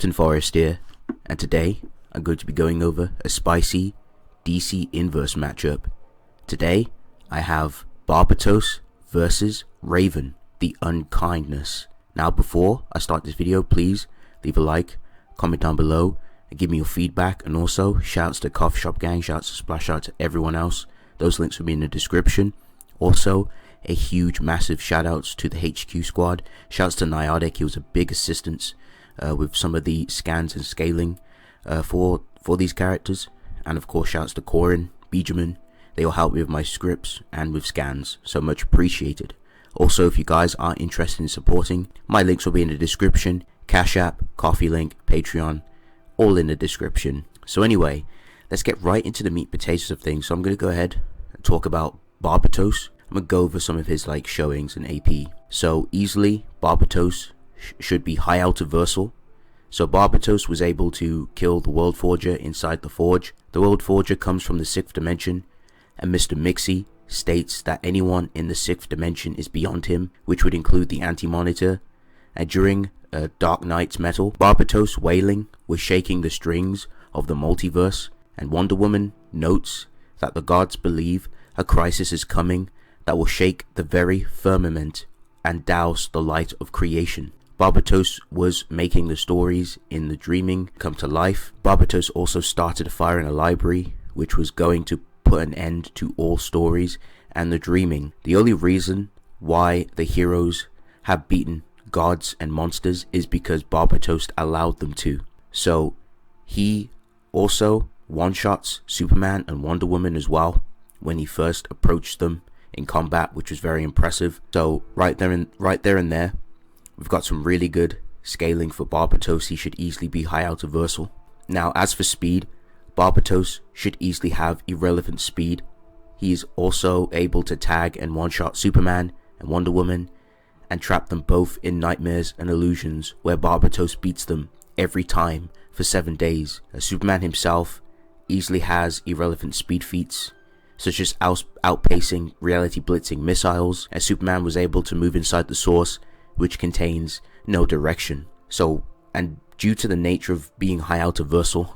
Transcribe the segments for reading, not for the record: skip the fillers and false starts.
Captain Forrest here, and today I'm going to be going over a spicy DC inverse matchup. Today I have Barbatos versus Raven, the Unkindness. Now before I start this video, please leave a like, comment down below, and give me your feedback, and also shouts to Coffee Shop Gang, shouts to Splash, out to everyone else. Those links will be in the description. Also, a huge massive shout outs to the HQ squad. Shouts to Nyotic, he was a big assistance with some of the scans and scaling for these characters. And of course shouts to Korin, Benjamin, they all help me with my scripts and with scans, so much appreciated. Also, if you guys are interested in supporting, my links will be in the description. Cash App, Coffee link, Patreon, all in the description. So anyway, let's get right into the meat and potatoes of things. So I'm going to go ahead and talk about Barbatos. I'm going to go over some of his showings and AP. So easily, Barbatos should be high Altiversal. So Barbatos was able to kill the World Forger inside the Forge. The World Forger comes from the 6th dimension, and Mr. Mixie states that anyone in the 6th dimension is beyond him, which would include the Anti-Monitor. And during Dark Knight's Metal, Barbatos' wailing was shaking the strings of the multiverse, and Wonder Woman notes that the gods believe a crisis is coming that will shake the very firmament and douse the light of creation. Barbatos was making the stories in the dreaming come to life. Barbatos also started a fire in a library, which was going to put an end to all stories and the dreaming. The only reason why the heroes have beaten gods and monsters is because Barbatos allowed them to. So he also one-shots Superman and Wonder Woman as well when he first approached them in combat, which was very impressive. So right there and there, we've got some really good scaling for Barbatos. He should easily be high Altiversal. Now as for speed, Barbatos should easily have irrelevant speed. He is also able to tag and one-shot Superman and Wonder Woman and trap them both in nightmares and illusions, where Barbatos beats them every time for 7 days. Superman himself easily has irrelevant speed feats, such as outpacing reality blitzing missiles, as Superman was able to move inside the source, which contains no direction. So, and due to the nature of being high Altiversal,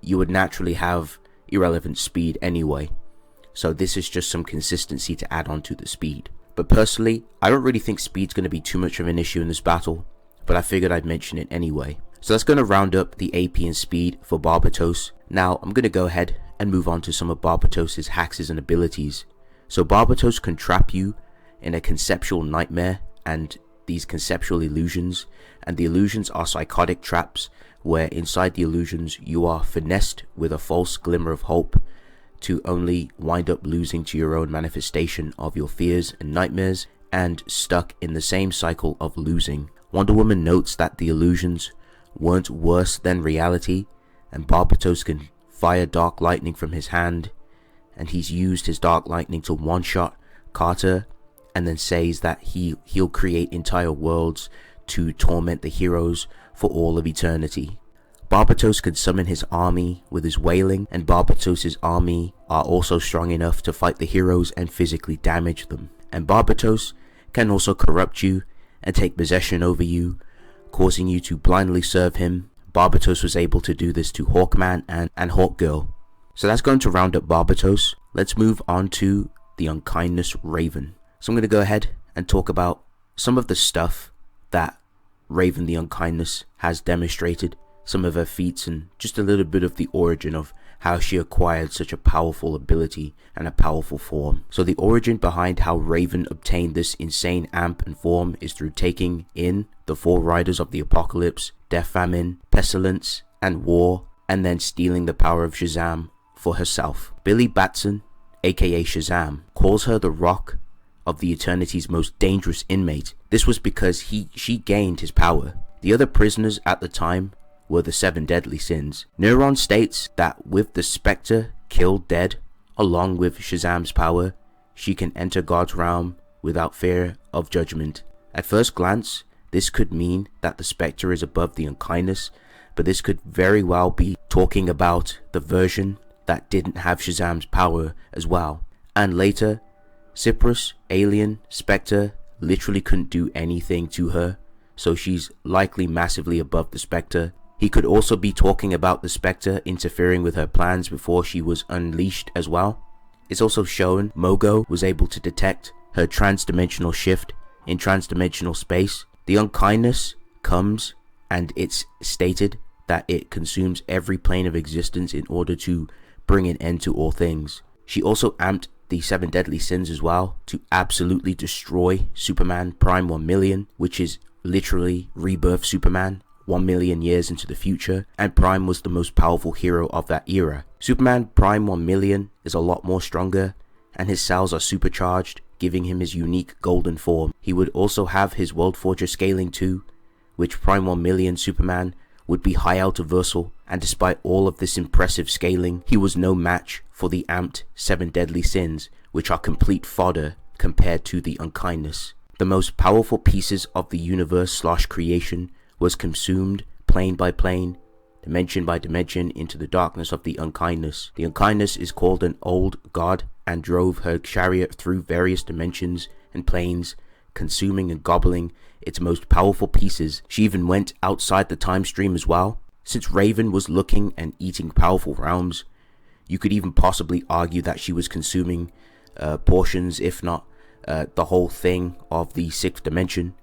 you would naturally have irrelevant speed anyway. So this is just some consistency to add on to the speed. But personally, I don't really think speed's going to be too much of an issue in this battle, but I figured I'd mention it anyway. So that's going to round up the AP and speed for Barbatos. Now I'm going to go ahead and move on to some of Barbatos' hacks and abilities. So Barbatos can trap you in a conceptual nightmare and these conceptual illusions, and the illusions are psychotic traps where inside the illusions you are finessed with a false glimmer of hope to only wind up losing to your own manifestation of your fears and nightmares, and stuck in the same cycle of losing. Wonder Woman notes that the illusions weren't worse than reality, and Barbatos can fire dark lightning from his hand, and he's used his dark lightning to one-shot Carter, and then says that he'll create entire worlds to torment the heroes for all of eternity. Barbatos can summon his army with his wailing, and Barbatos' army are also strong enough to fight the heroes and physically damage them. And Barbatos can also corrupt you and take possession over you, causing you to blindly serve him. Barbatos was able to do this to Hawkman and Hawkgirl. So that's going to round up Barbatos. Let's move on to the Unkindness Raven. So I'm going to go ahead and talk about some of the stuff that Raven the Unkindness has demonstrated, some of her feats, and just a little bit of the origin of how she acquired such a powerful ability and a powerful form. So the origin behind how Raven obtained this insane amp and form is through taking in the 4 riders of the apocalypse, death, famine, pestilence, and war, and then stealing the power of Shazam for herself. Billy Batson, aka Shazam, calls her the Rock of the Eternity's most dangerous inmate. This was because she gained his power. The other prisoners at the time were the 7 deadly sins. Neuron states that with the Spectre killed dead, along with Shazam's power, she can enter God's realm without fear of judgment. At first glance, this could mean that the Spectre is above the Unkindness, but this could very well be talking about the version that didn't have Shazam's power as well. And later, Cyprus, Alien, Spectre literally couldn't do anything to her, so she's likely massively above the Spectre He could also be talking about the Spectre interfering with her plans before she was unleashed as well. It's also shown Mogo was able to detect her trans-dimensional shift in trans-dimensional space. The unkindness comes, and it's stated that it consumes every plane of existence in order to bring an end to all things. She also amped the 7 deadly sins as well to absolutely destroy Superman Prime 1 million, which is literally rebirth Superman 1 million years into the future, and Prime was the most powerful hero of that era. Superman Prime 1 million is a lot more stronger, and his cells are supercharged, giving him his unique golden form. He would also have his World Forger scaling too, which Prime 1 million Superman would be high ultraversal, and despite all of this impressive scaling, he was no match for the amped 7 deadly sins, which are complete fodder compared to the unkindness. The most powerful pieces of the universe / creation was consumed plane by plane, dimension by dimension into the darkness of the unkindness. The unkindness is called an old god and drove her chariot through various dimensions and planes, consuming and gobbling its most powerful pieces. She even went outside the time stream as well. Since Raven was looking and eating powerful realms, you could even possibly argue that she was consuming portions, if not the whole thing of the 6th dimension.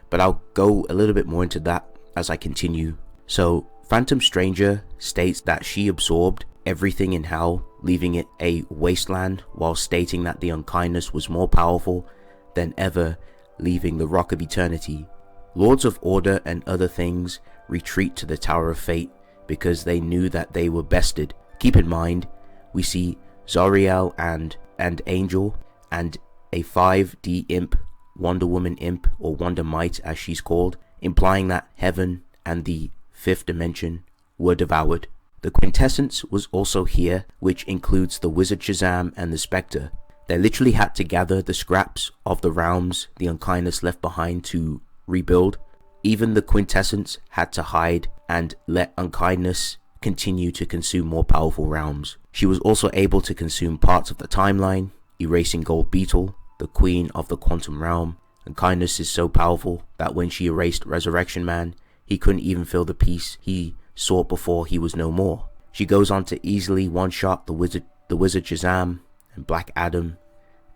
But I'll go a little bit more into that as I continue. So Phantom Stranger states that she absorbed everything in hell, leaving it a wasteland, while stating that the unkindness was more powerful than ever, leaving the Rock of Eternity. Lords of Order and other things retreat to the Tower of Fate because they knew that they were bested. Keep in mind, we see Zoriel and Angel and a 5D imp, Wonder Woman imp, or Wonder Might as she's called, implying that heaven and the 5th dimension were devoured. The Quintessence was also here, which includes the Wizard Shazam and the Spectre. They literally had to gather the scraps of the realms the unkindness left behind to rebuild. Even the Quintessence had to hide and let unkindness continue to consume more powerful realms. She was also able to consume parts of the timeline, erasing Gold Beetle, the queen of the quantum realm. Unkindness is so powerful that when she erased Resurrection Man, he couldn't even feel the peace he sought before he was no more. She goes on to easily one-shot the Wizard Shazam and Black Adam,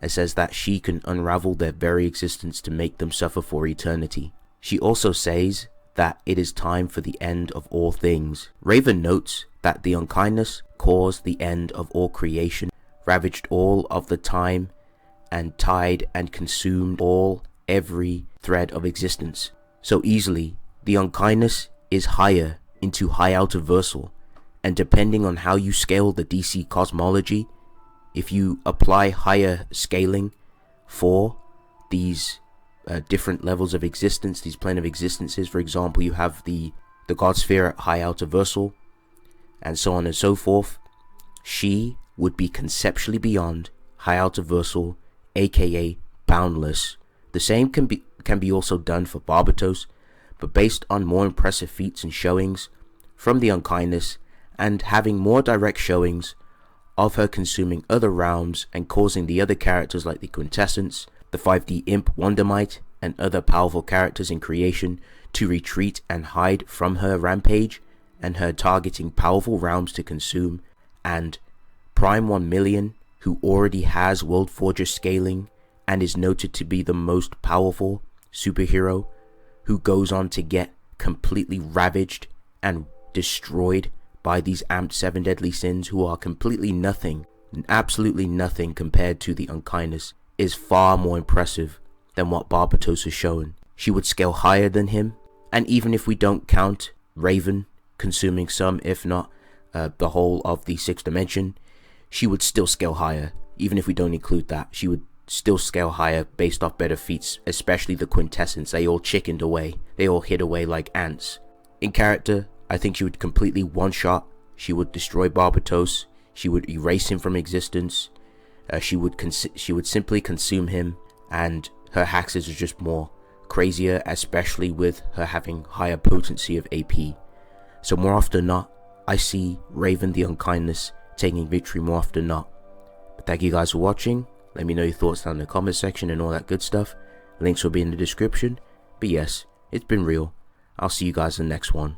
and says that she can unravel their very existence to make them suffer for eternity. She also says that it is time for the end of all things. Raven notes that the unkindness caused the end of all creation, ravaged all of the time, and tied and consumed every thread of existence. So easily, the unkindness is higher into high ultraversal, and depending on how you scale the DC cosmology, if you apply higher scaling for these different levels of existence, these plane of existences, for example, you have the God Sphere at high ultraversal, and so on and so forth, she would be conceptually beyond high ultraversal, aka boundless. The same can be also done for Barbatos, but based on more impressive feats and showings from the unkindness, and having more direct showings of her consuming other realms and causing the other characters like the Quintessence, the 5D imp Wonder Might, and other powerful characters in creation to retreat and hide from her rampage, and her targeting powerful realms to consume, and Prime 1 million, who already has World Forger scaling and is noted to be the most powerful superhero, who goes on to get completely ravaged and destroyed by these amped 7 deadly sins, who are completely nothing, absolutely nothing compared to the unkindness, is far more impressive than what Barbatos has shown. She would scale higher than him, and even if we don't count Raven consuming some, if not the whole of the 6th dimension, she would still scale higher. Even if we don't include that, she would still scale higher based off better feats, especially the Quintessence. They all chickened away. They all hid away like ants. In character, I think she would completely one-shot. She would destroy Barbatos. She would erase him from existence. She would simply consume him, and her hexes are just more crazier, especially with her having higher potency of AP. So more often than not, I see Raven the Unkindness taking victory more often than not. But thank you guys for watching. Let me know your thoughts down in the comment section and all that good stuff. Links will be in the description. But yes, it's been real. I'll see you guys in the next one.